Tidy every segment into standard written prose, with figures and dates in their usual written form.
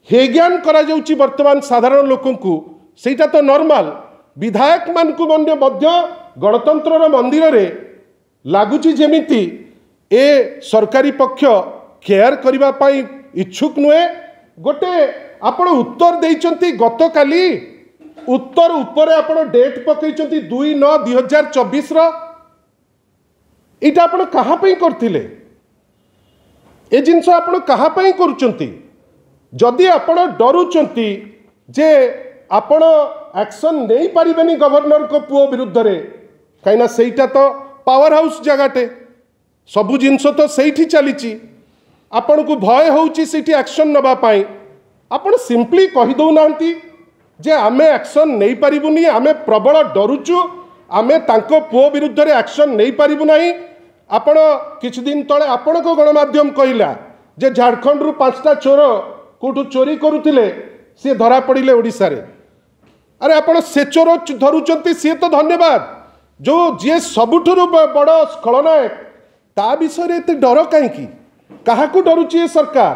हेज्ञान करा जाउची वर्तमान साधारण लोकंकु सेटा तो नॉर्मल विधायक मानकु मध्य गणतंत्र मंदिर रे लागुची जेमिति ए सरकारी पक्ष केयर करबा पाई इच्छुक नुहे गोटे आपण उत्तर देइचंती गत काली उत्तर ऊपर आपण डेट पकईचंती 2/9/2024 रो इटा आपण कहा पई करथिले ए जिंस आपण कहा पई करूचंती जदि आपण डरुचंती जे आपण एक्शन नहीं पारिबेनी गवर्नर को पुओ विरुद्ध रे कहिना सेटा तो पावर हाउस जगाटे सबु जिंस तो सेठी चलीची आपण को भय होउची सेठी एक्शन नबा पाई आपण सिंपली कहि दउ नांती जे आमे एक्शन नहीं पारिबुनी आमे प्रबल डरुचु आमे तांको पुओ विरुद्ध रे एक्शन नहीं पारिबु नाही आपण किछ दिन तळे आपण को गणमाध्यम कहिला जे झारखंड रु 5टा चोर कोठु चोरी करुथिले सी धरा पड़िले ओडिसा रे अरे आपण से चोर धरुचंती सी तो धन्यवाद जो जे सबुठुरु बड़ खलनायक ता विषय रे एते डर काहे की काहाकू डरुची ए सरकार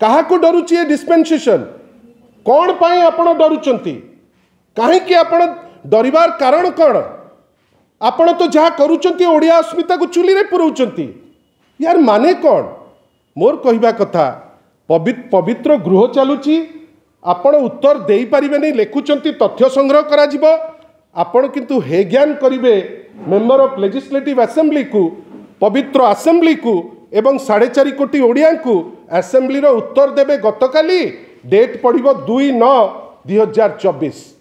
काहाकू डरुची ए डिस्पेंसेशन कौन पाई आपण डरुचंती काहे की आपण डरिवार कारण कौन आपण तो जहाँ करूचंती ओडिया अस्मिता को चुली रे पुरौचंती यार माने कौन मोर कहवा कथा पवित्र गृह चलुची आपण उत्तर देई परिबे नहीं लेखुचंती तथ्य संग्रह करा जिवो आपण किंतु हे ज्ञान करिवे मेंबर ऑफ लेजिस्लेटिव असेंबली को पवित्र असेंबली को एवं 4.5 कोटी ओडिया को असेंबली रो उत्तर देबे गतकाली डेट पड़िबो 2/9/2024।